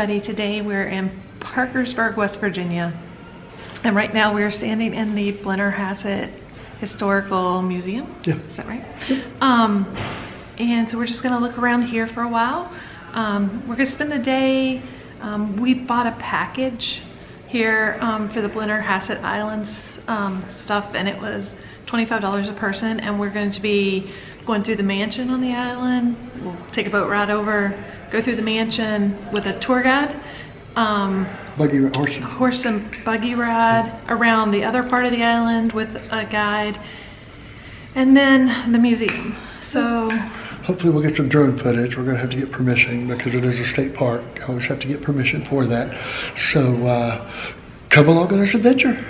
everybody. Today we're in Parkersburg, West Virginia. And right now we're standing in the Blennerhassett Historical Museum. Yeah. Is that right? And so we're just gonna look around here for a while. We're gonna spend the day, we bought a package here for the Blennerhassett Islands stuff, and it was $25 a person, and we're going to be going through the mansion on the island. We'll take a boat ride over, go through the mansion with a tour guide. Horse and buggy ride around the other part of the island with a guide, and then the museum. So hopefully we'll get some drone footage. We're going to have to get permission because it is a state park. I always have to get permission for that. So come along on this adventure.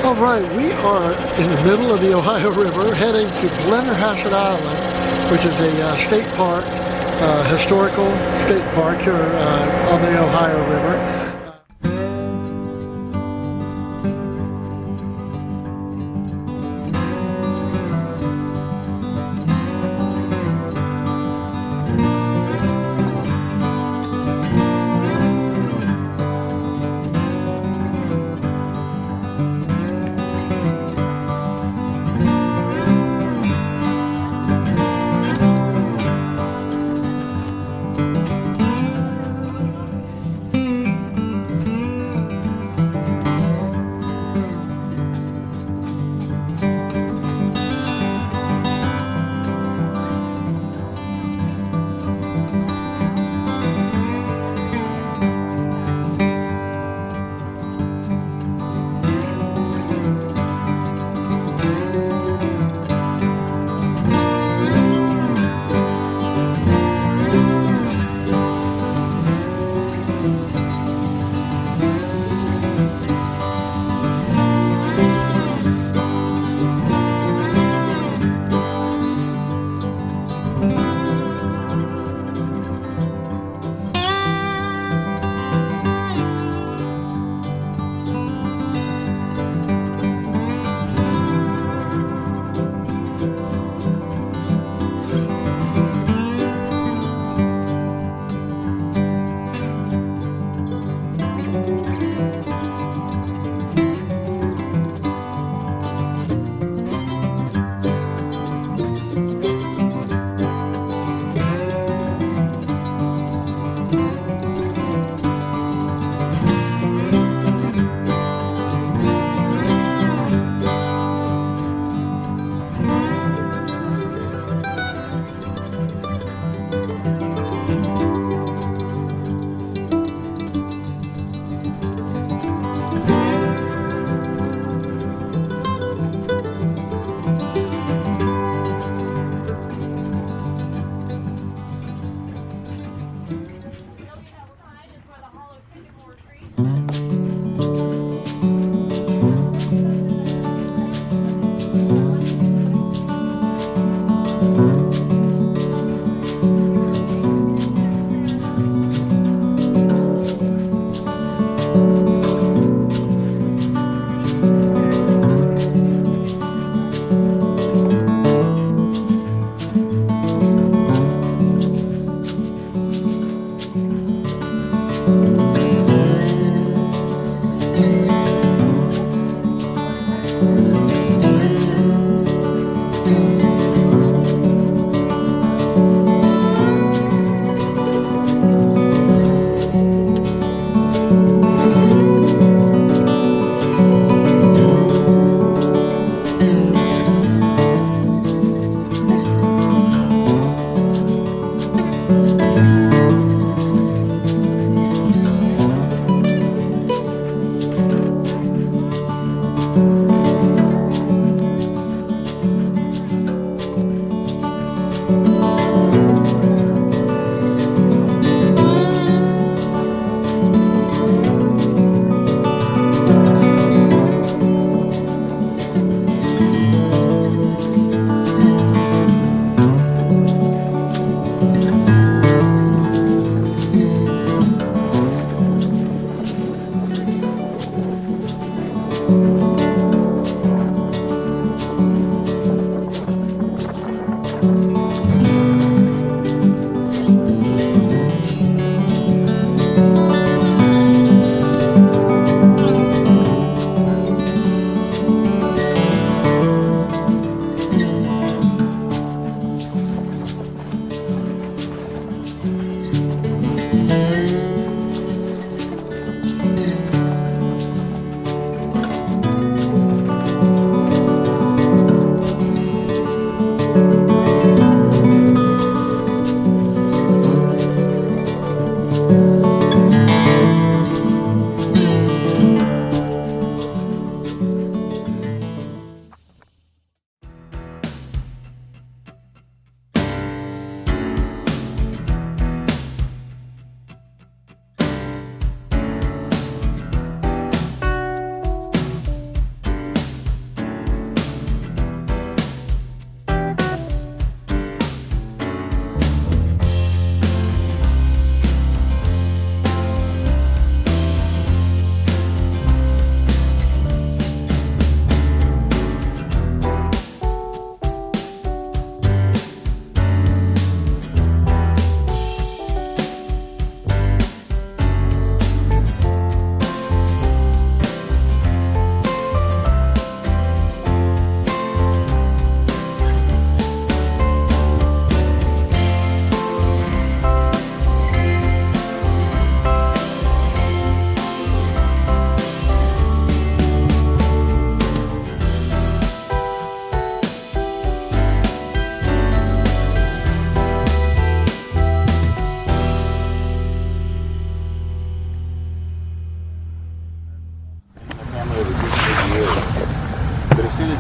All right, we are in the middle of the Ohio River heading to Blennerhassett Island, which is a state park, historical state park here on the Ohio River.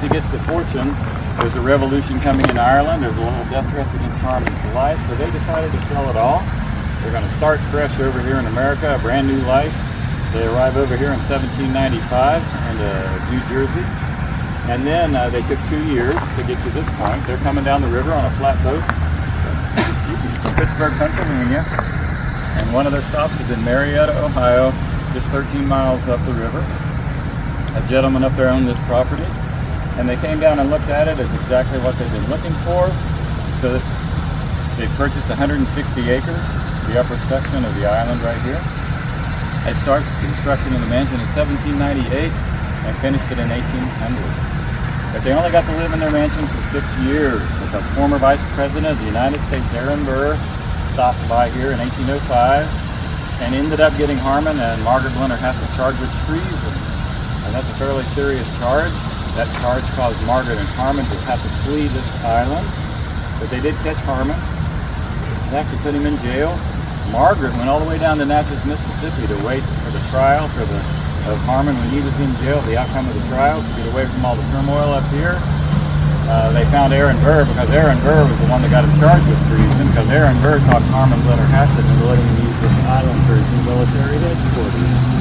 he gets the fortune, there's a revolution coming in Ireland, there's a lot of death threats against Harmon's life, so they decided to sell it all. They're going to start fresh over here in America, a brand new life. They arrive over here in 1795 in New Jersey, and then they took 2 years to get to this point. They're coming down the river on a flatboat from Pittsburgh, Pennsylvania, and one of their stops is in Marietta, Ohio, just 13 miles up the river. A gentleman up there owned this property, and they came down and looked at it as exactly what they've been looking for. So they purchased 160 acres, the upper section of the island right here. It starts construction of the mansion in 1798 and finished it in 1800. But they only got to live in their mansion for 6 years because former Vice President of the United States, Aaron Burr, stopped by here in 1805 and ended up getting Harmon and Margaret Blennerhassett charged with treason. And that's a fairly serious charge. That charge caused Margaret and Harmon to have to flee this island. But they did catch Harmon. They actually put him in jail. Margaret went all the way down to Natchez, Mississippi to wait for the trial of Harmon when he was in jail, the outcome of the trial, to get away from all the turmoil up here. They found Aaron Burr because Aaron Burr was the one that got him charged with treason, because Aaron Burr talked Harmon Blennerhassett into letting him use this island for his new military headquarters.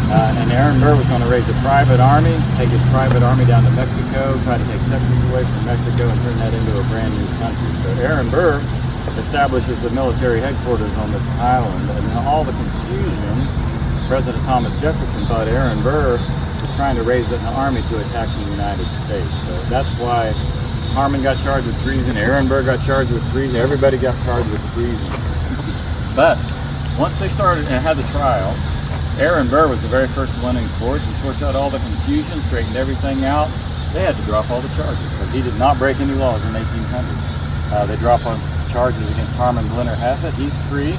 And Aaron Burr was going to raise a private army, take his private army down to Mexico, try to take Texas away from Mexico and turn that into a brand new country. So Aaron Burr establishes the military headquarters on this island. And in all the confusion, President Thomas Jefferson thought Aaron Burr was trying to raise an army to attack the United States. So that's why Harmon got charged with treason, Aaron Burr got charged with treason, everybody got charged with treason. But once they started and had the trial, Aaron Burr was the very first one in court. He sorted out all the confusion, straightened everything out. They had to drop all the charges because he did not break any laws in 1800. They dropped on charges against Harmon Blennerhassett. He's free,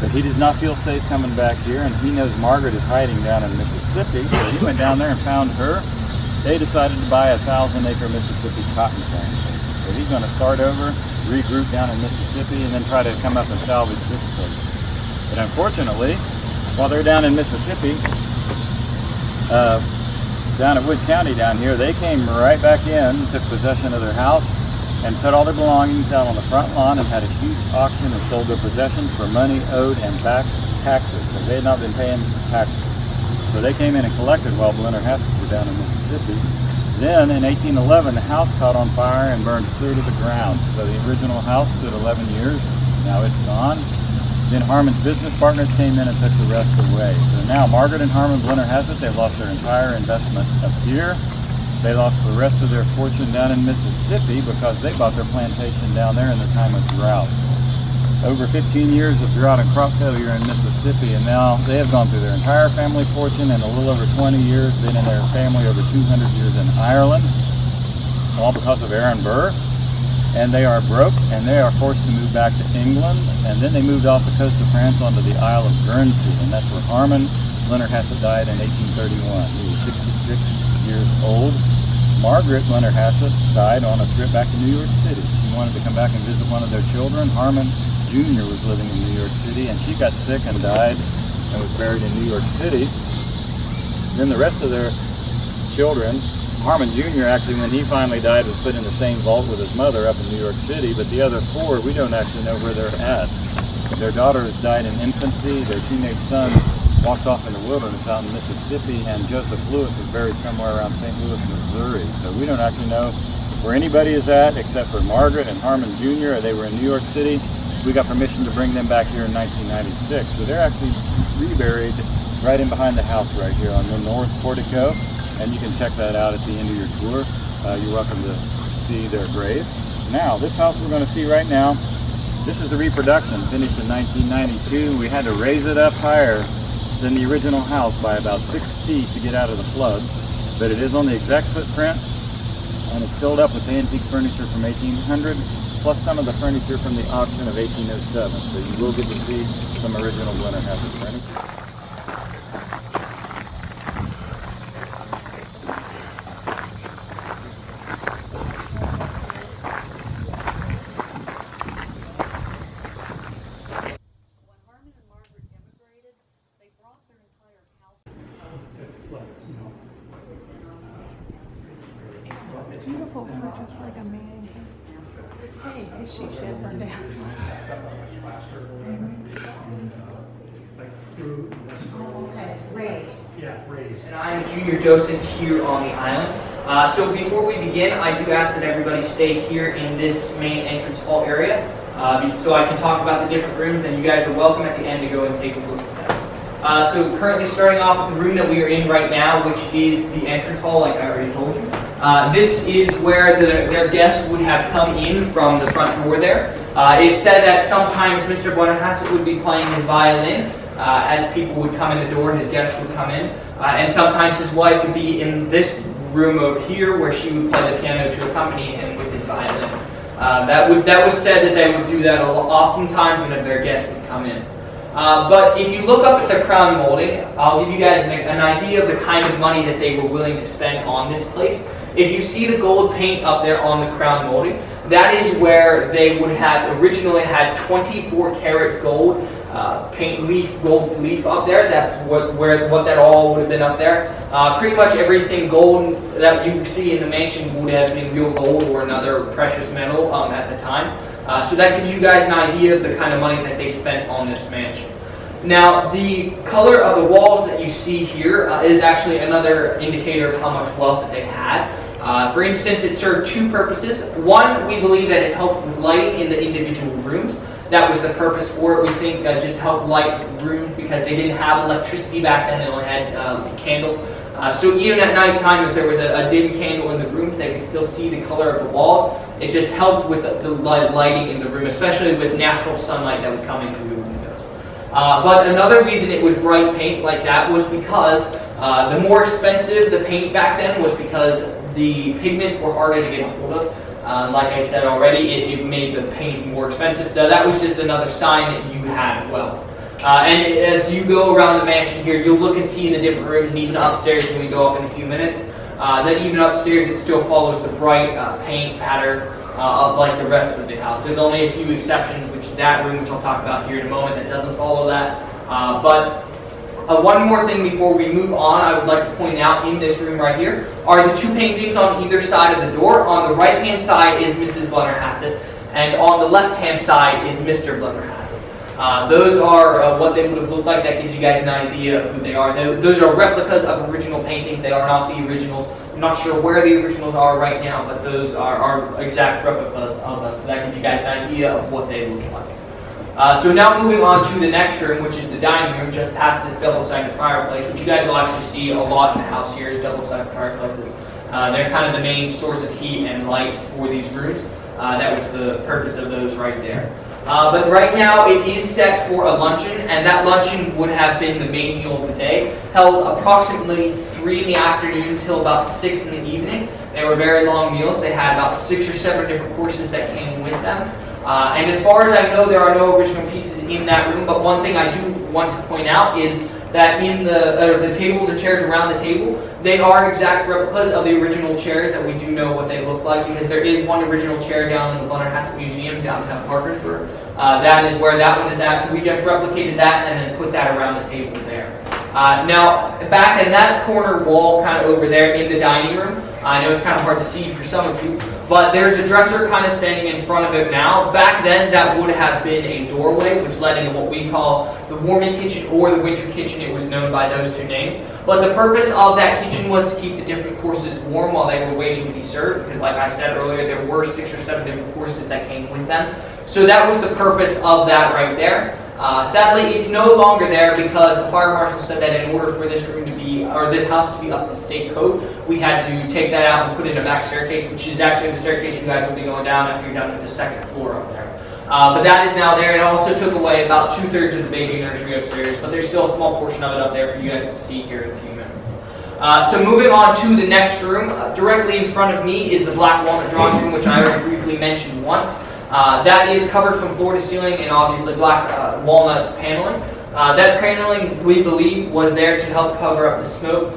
but he does not feel safe coming back here, and he knows Margaret is hiding down in Mississippi, so he went down there and found her. They decided to buy a 1,000-acre Mississippi cotton plantation. So he's going to start over, regroup down in Mississippi, and then try to come up and salvage this place. But unfortunately, while they're down in Mississippi, down at Wood County down here, they came right back in, took possession of their house, and put all their belongings out on the front lawn and had a huge auction and sold their possessions for money owed and back taxes, because they had not been paying taxes. So they came in and collected while Blennerhassett were down in Mississippi. Then in 1811, the house caught on fire and burned clear to the ground. So the original house stood 11 years. Now it's gone. Then Harmon's business partners came in and took the rest away. So now Margaret and Harmon Blennerhassett, they've lost their entire investment up here. They lost the rest of their fortune down in Mississippi because they bought their plantation down there in the time of drought. Over 15 years of drought and crop failure in Mississippi, and now they have gone through their entire family fortune and a little over 20 years, been in their family over 200 years in Ireland, all because of Aaron Burr. And they are broke, and they are forced to move back to England, and then they moved off the coast of France onto the Isle of Guernsey, and that's where Harmon Blennerhassett died in 1831. He was 66 years old. Margaret Blennerhassett died on a trip back to New York City. She wanted to come back and visit one of their children. Harmon Jr. was living in New York City, and she got sick and died and was buried in New York City. Then the rest of their children, Harmon Jr. actually, when he finally died, was put in the same vault with his mother up in New York City, but the other four, we don't actually know where they're at. Their daughters died in infancy. Their teenage son walked off in the wilderness out in Mississippi, and Joseph Lewis was buried somewhere around St. Louis, Missouri. So we don't actually know where anybody is at except for Margaret and Harmon Jr. They were in New York City. We got permission to bring them back here in 1996. So they're actually reburied right in behind the house right here on the north portico, and you can check that out at the end of your tour. You're welcome to see their grave. Now, this house we're going to see right now, this is the reproduction, finished in 1992. We had to raise it up higher than the original house by about 6 feet to get out of the flood, but it is on the exact footprint, and it's filled up with antique furniture from 1800, plus some of the furniture from the auction of 1807. So you will get to see some original Blennerhassett furniture. Beautiful, just like a man. Hey, his she shed burned down. Okay, raised. Yeah, raised. And I am junior docent here on the island. So before we begin, I do ask that everybody stay here in this main entrance hall area so I can talk about the different rooms, and you guys are welcome at the end to go and take a look at that. So currently starting off with the room that we are in right now, which is the entrance hall, like I already told you. This is where their guests would have come in from the front door there. It said that sometimes Mr. Blennerhassett would be playing his violin as people would come in the door, his guests would come in. And sometimes his wife would be in this room over here where she would play the piano to accompany him with his violin. That was said that they would do that oftentimes when their guests would come in. But if you look up at the crown molding, I'll give you guys an idea of the kind of money that they were willing to spend on this place. If you see the gold paint up there on the crown molding, that is where they would have originally had 24 karat gold paint leaf, gold leaf up there. That's what that all would have been up there. Pretty much everything gold that you see in the mansion would have been real gold or another precious metal at the time. So that gives you guys an idea of the kind of money that they spent on this mansion. Now, the color of the walls that you see here is actually another indicator of how much wealth that they had. For instance, it served two purposes. One, we believe that it helped with lighting in the individual rooms. That was the purpose for it. We think just to help light the room because they didn't have electricity back then. They only had candles. So even at nighttime, if there was a dim candle in the rooms, they could still see the color of the walls. It just helped with the lighting in the room, especially with natural sunlight that would come in through the windows. But another reason it was bright paint like that was because the more expensive the paint back then was because the pigments were harder to get a hold of. Like I said already, it made the paint more expensive. So that was just another sign that you had wealth. And as you go around the mansion here, you'll look and see in the different rooms, and even upstairs when we go up in a few minutes, that even upstairs it still follows the bright paint pattern like the rest of the house. There's only a few exceptions, which that room, which I'll talk about here in a moment, that doesn't follow that. But One more thing before we move on, I would like to point out in this room right here are the 2 paintings on either side of the door. On the right hand side is Mrs. Blennerhassett, and on the left hand side is Mr. Blennerhassett. Those are what they would have looked like. That gives you guys an idea of who they are. Those are replicas of original paintings. They are not the originals. I'm not sure where the originals are right now, but those are exact replicas of them. So that gives you guys an idea of what they look like. So now moving on to the next room, which is the dining room, just past this double-sided fireplace, which you guys will actually see a lot in the house here is double-sided fireplaces. They're kind of the main source of heat and light for these rooms. That was the purpose of those right there. But right now it is set for a luncheon, and that luncheon would have been the main meal of the day, held approximately 3 in the afternoon till about 6 in the evening. They were very long meals. They had about 6 or 7 different courses that came with them. And as far as I know, there are no original pieces in that room, but one thing I do want to point out is that in the table, the chairs around the table, they are exact replicas of the original chairs that we do know what they look like, because there is one original chair down in the Blennerhassett Museum downtown Parkersburg. That is where that one is at, so we just replicated that and then put that around the table there. Now, back in that corner wall, kind of over there in the dining room, I know it's kind of hard to see for some of you, but there's a dresser kind of standing in front of it now. Back then, that would have been a doorway, which led into what we call the warming kitchen or the winter kitchen. It was known by those 2 names. But the purpose of that kitchen was to keep the different courses warm while they were waiting to be served, because like I said earlier, there were 6 or 7 different courses that came with them. So that was the purpose of that right there. Sadly, it's no longer there because the fire marshal said that in order for this room to be, or this house to be up to state code, we had to take that out and put in a back staircase, which is actually the staircase you guys will be going down after you're done with the 2nd floor up there. But that is now there. It also took away about 2/3 of the baby nursery upstairs, but there's still a small portion of it up there for you guys to see here in a few minutes. So moving on to the next room, directly in front of me is the black walnut drawing room, which I already briefly mentioned once. That is covered from floor to ceiling in obviously black walnut paneling. That paneling, we believe, was there to help cover up the smoke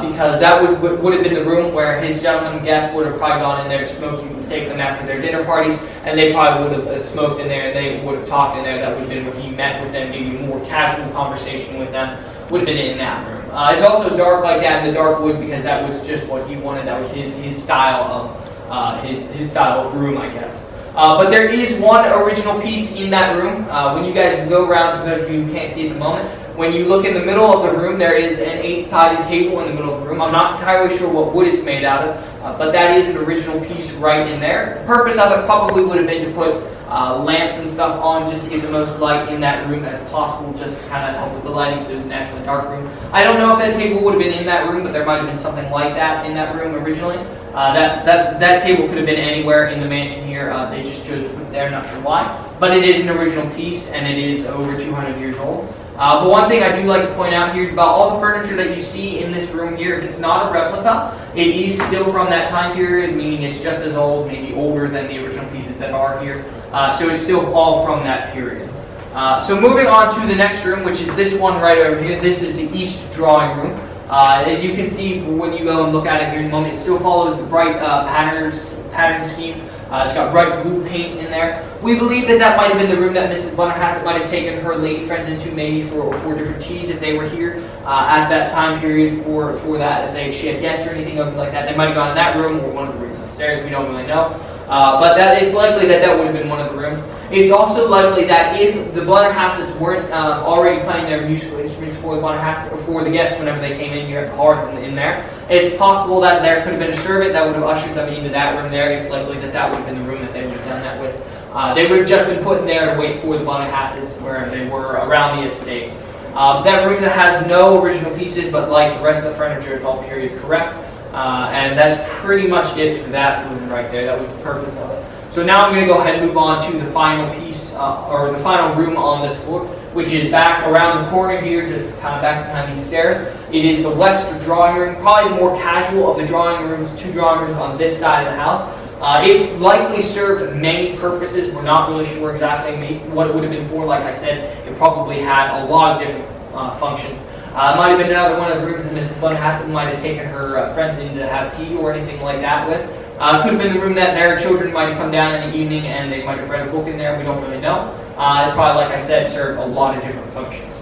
because that would have been the room where his gentlemen guests would have probably gone in there to smoke. He would take them after their dinner parties, and they probably would have smoked in there, and they would have talked in there. That would have been where he met with them, maybe more casual conversation with them would have been in that room. It's also dark like that in the dark wood because that was just what he wanted. That was his style of his style of room, I guess. But there is one original piece in that room. When you guys go around, for those of you who can't see at the moment, when you look in the middle of the room, there is an 8-sided table in the middle of the room. I'm not entirely sure what wood it's made out of, but that is an original piece right in there. The purpose of it probably would have been to put lamps and stuff on just to get the most light in that room as possible, just to kind of help with the lighting so it's a naturally dark room. I don't know if that table would have been in that room, but there might have been something like that in that room originally. That table could have been anywhere in the mansion here. They just chose to put it there, not sure why. But it is an original piece, and it is over 200 years old. But one thing I do like to point out here is about all the furniture that you see in this room here. If it's not a replica, it is still from that time period, meaning it's just as old, maybe older than the original pieces that are here. So it's still all from that period. So moving on to the next room, which is this one right over here. This is the East Drawing Room. As you can see when you go and look at it here in a moment, it still follows the bright pattern scheme. It's got bright blue paint in there. We believe that that might have been the room that Mrs. Blennerhassett might have taken her lady friends into, maybe for different teas if they were here at that time period for that. If she had guests or anything like that, they might have gone in that room or one of the rooms upstairs. We don't really know. But that it's likely that that would have been one of the rooms. It's also likely that if the Blennerhassetts weren't already playing their musical instruments for the Blennerhassett or for the guests whenever they came in here at the hearth and in there, it's possible that there could have been a servant that would have ushered them into that room there. It's likely that that would have been the room that they would have done that with. They would have just been put in there to wait for the Blennerhassetts wherever they were around the estate. That room that has no original pieces, but like the rest of the furniture, it's all period correct. And that's pretty much it for that room right there. That was the purpose of it. So now I'm going to go ahead and move on to the final piece, or the final room on this floor, which is back around the corner here, just kind of back behind these stairs. It is the West Drawing Room, probably the more casual of the drawing rooms, 2 drawing rooms on this side of the house. It likely served many purposes. We're not really sure exactly what it would have been for. Like I said, it probably had a lot of different functions. It might have been another one of the rooms that Mrs. Blennerhassett might have taken her friends in to have tea or anything like that with. Could have been the room that their children might have come down in the evening and they might have read a book in there. We don't really know. It probably, like I said, served a lot of different functions.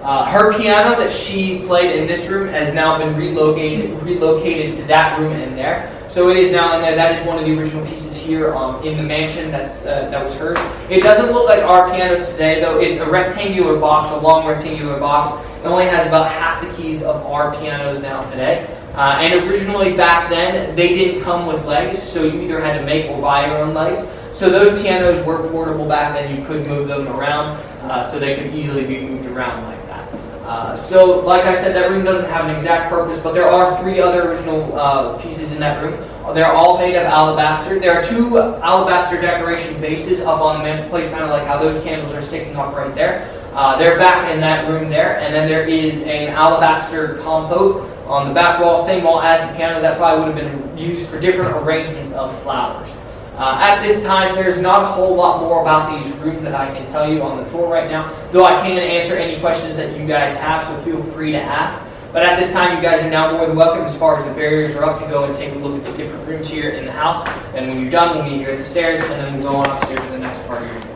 Her piano that she played in this room has now been relocated to that room in there. So it is now in there. That is one of the original pieces here in the mansion that was hers. It doesn't look like our pianos today, though. It's a rectangular box, a long rectangular box. It only has about half the keys of our pianos now today. And originally back then, they didn't come with legs, so you either had to make or buy your own legs. So those pianos were portable back then. You could move them around, so they could easily be moved around like that. So, like I said, that room doesn't have an exact purpose, but there are 3 other original pieces in that room. They're all made of alabaster. There are 2 alabaster decoration vases up on the mantelpiece, kind of like how those candles are sticking up right there. They're back in that room there, and then there is an alabaster compote on the back wall, same wall as the piano. That probably would have been used for different arrangements of flowers. At this time, there's not a whole lot more about these rooms that I can tell you on the tour right now, though I can answer any questions that you guys have, so feel free to ask. But at this time, you guys are now more than welcome, as far as the barriers are up, to go and take a look at the different rooms here in the house. And when you're done, we'll meet here at the stairs, and then we'll go on upstairs to the next part of your tour.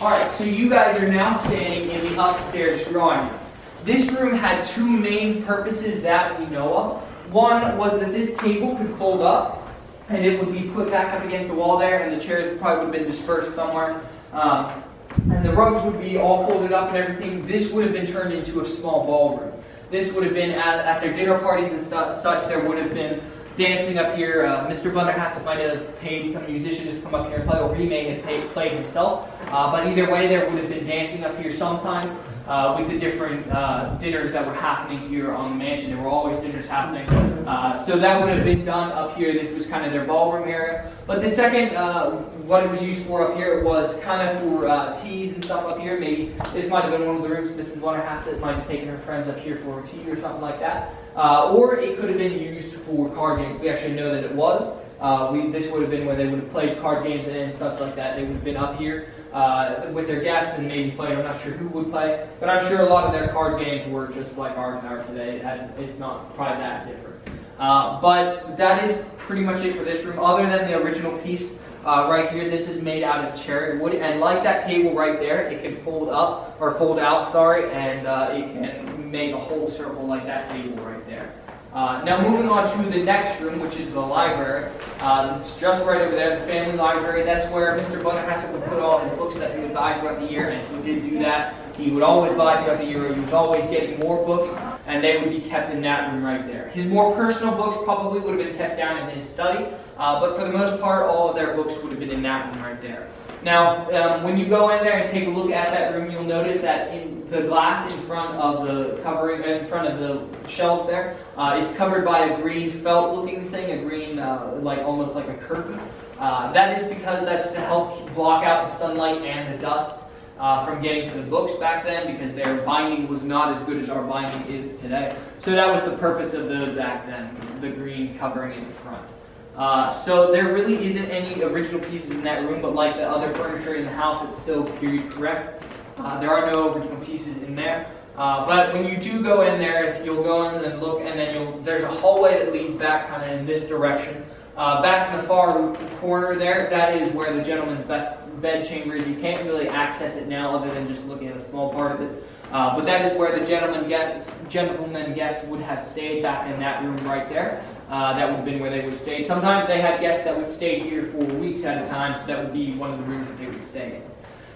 Alright, so you guys are now standing in the upstairs drawing room. This room had 2 main purposes that we know of. One was that this table could fold up, and it would be put back up against the wall there, and the chairs probably would have been dispersed somewhere. And the rugs would be all folded up and everything. This would have been turned into a small ballroom. This would have been, at their dinner parties and such, there would have been dancing up here. Mr. Blennerhassett might have paid some musicians to come up here and play, or he may have played himself. But either way, there would have been dancing up here sometimes with the different dinners that were happening here on the mansion. There were always dinners happening. So that would have been done up here. This was kind of their ballroom area. But the second, what it was used for up here was kind of for teas and stuff up here. Maybe this might have been one of the rooms Mrs. Blennerhassett might have taken her friends up here for tea or something like that. Or it could have been used for card games. We actually know that it was. This would have been where they would have played card games and such like that. They would have been up here with their guests and maybe played. I'm not sure who would play, but I'm sure a lot of their card games were just like ours are today. It's not probably that different. But that is pretty much it for this room. Other than the original piece right here, this is made out of cherry wood, and like that table right there, it can fold up or fold out. And it can make a whole circle like that table right there. Now moving on to the next room, which is the library. It's just right over there, the family library. That's where Mr. Blennerhassett would put all his books that he would buy throughout the year, and he did do that. He would always buy throughout the year. He was always getting more books, and they would be kept in that room right there. His more personal books probably would have been kept down in his study, but for the most part, all of their books would have been in that room right there. Now, when you go in there and take a look at that room, you'll notice that in the glass in front of the covering, in front of the shelf there, it's covered by a green felt-looking thing, a green, like almost like a curtain. That is because that's to help block out the sunlight and the dust from getting to the books back then, because their binding was not as good as our binding is today. So that was the purpose of those back then, the green covering in front. So there really isn't any original pieces in that room, but like the other furniture in the house, it's still period correct. There are no original pieces in there. But when you do go in there, if you'll go in and look, and then there's a hallway that leads back kind of in this direction. Back in the far corner there, that is where the gentleman's bed chamber is. You can't really access it now other than just looking at a small part of it. But that is where the gentlemen guests would have stayed, back in that room right there. That would have been where they would stay. Sometimes they had guests that would stay here for weeks at a time, so that would be one of the rooms that they would stay in.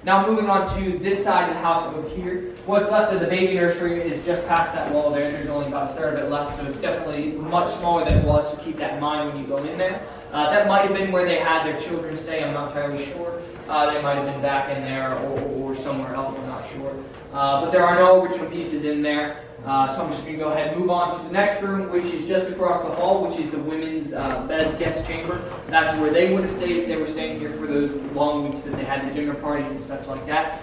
Now moving on to this side of the house over here, what's left of the baby nursery is just past that wall there. There's only about a third of it left, so it's definitely much smaller than it was, so keep that in mind when you go in there. That might have been where they had their children stay, I'm not entirely sure. They might have been back in there or somewhere else, I'm not sure. But there are no original pieces in there. So I'm just going to go ahead and move on to the next room, which is just across the hall, which is the women's bed guest chamber. That's where they would have stayed if they were staying here for those long weeks that they had the dinner parties and such like that.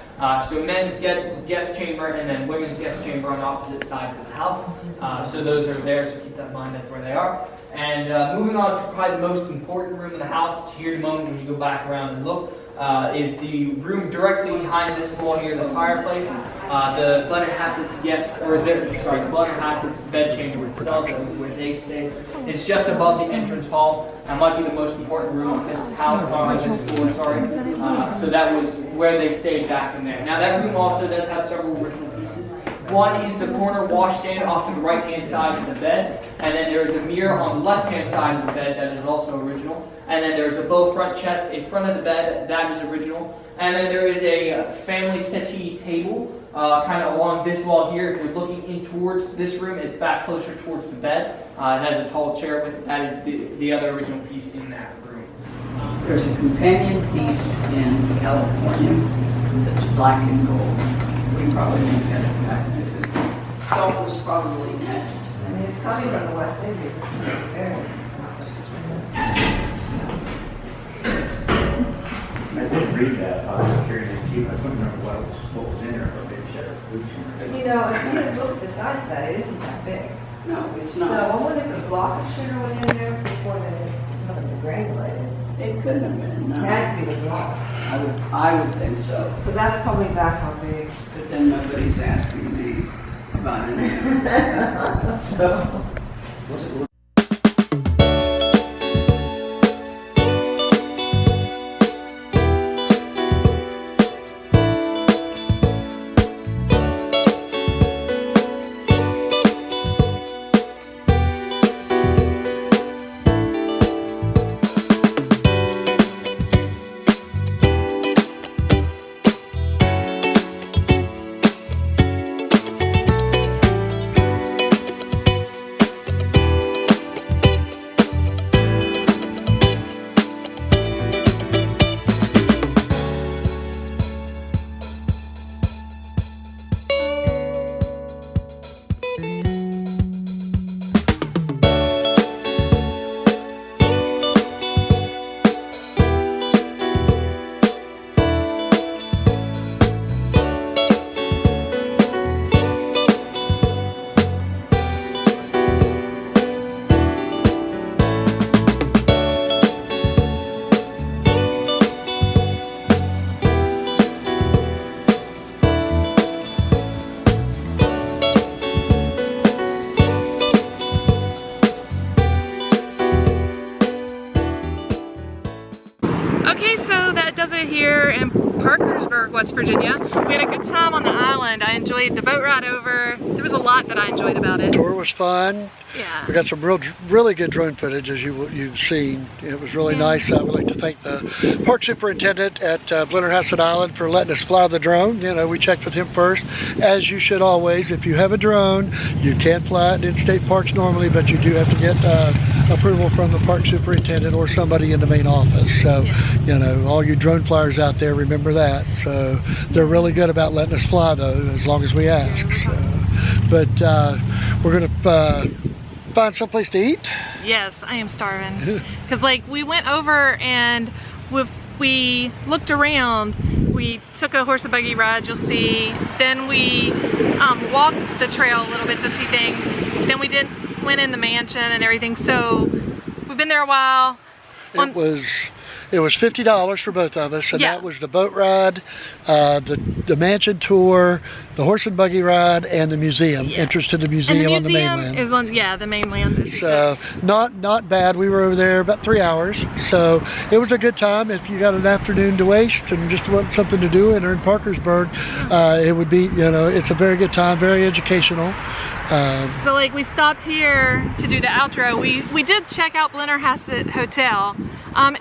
So men's guest chamber and then women's guest chamber on opposite sides of the house. So those are there, so keep that in mind, that's where they are. And moving on to probably the most important room in the house, here in a moment when you go back around and look. is the room directly behind this wall here, this fireplace. The Blennerhassett's the Blennerhassett's bedchamber itself, where they stay. It's just above the entrance hall. That might be the most important room of this house, this floor, sorry. So that was where they stayed back in there. Now that room also does have several original pieces. One is the corner washstand off to the right-hand side of the bed, and then there is a mirror on the left-hand side of the bed that is also original. And then there's a bow front chest in front of the bed, that is original. And then there is a family settee table, kind of along this wall here. If you're looking in towards this room, it's back closer towards the bed. It has a tall chair with it. That is the other original piece in that room. There's a companion piece in California that's black and gold. We probably didn't get it back. Salt was probably next. I mean, it's coming from the West Indies. Very nice. I did read that. I was curious too. I couldn't remember what was in there, but maybe she had a food You know, if you had looked besides that, it isn't that big. No, it's So not. I wonder if a block of sugar went in there before the granulated. It couldn't have been. It No. had to be the block. I would think so. So that's probably back how big. But then nobody's asking me about any of it. So. Here in Parkersburg, West Virginia. We had a good time on the island. I enjoyed the boat ride over. There was a lot that I enjoyed about it. Tour was fun. Yeah. We got some really good drone footage, as you've seen. It was really nice. I would like to thank the park superintendent at Blennerhassett Island for letting us fly the drone. You know, we checked with him first, as you should always. If you have a drone, you can't fly it in state parks normally, but you do have to get approval from the park superintendent or somebody in the main office. So, you know, all you drone flyers out there, remember that. So they're really good about letting us fly, though, as long as we ask. So, but we're going to find someplace to eat. Yes, I am starving. Because like we went over and we looked around. We took a horse and buggy ride, you'll see. Then we walked the trail a little bit to see things. Then we went in the mansion and everything. So we've been there a while. It was $50 for both of us, and that was the boat ride, the mansion tour, the horse and buggy ride, and the museum. Entrance to the museum, on the mainland. Is on the mainland. So not bad. We were over there about 3 hours, so it was a good time. If you got an afternoon to waste and just want something to do and are in Parkersburg, it would be, you know, it's a very good time, very educational. So like we stopped here to do the outro. We did check out Blennerhassett Hotel.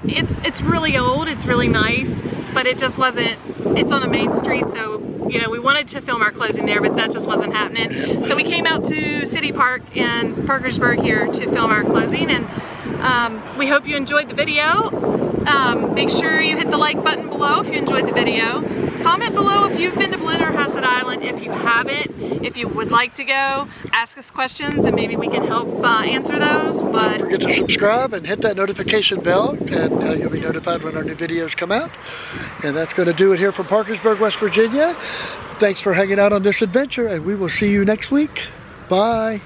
It's really old, it's really nice, but it just wasn't, it's on a main street, so you know, we wanted to film our closing there, but that just wasn't happening. So we came out to City Park in Parkersburg here to film our closing, and we hope you enjoyed the video. Make sure you hit the like button below if you enjoyed the video. Comment below if you've been to Blennerhassett Island. If you haven't, if you would like to go, ask us questions and maybe we can help answer those. But don't forget to subscribe and hit that notification bell, and you'll be notified when our new videos come out. And that's going to do it here from Parkersburg, West Virginia. Thanks for hanging out on this adventure, and we will see you next week. Bye.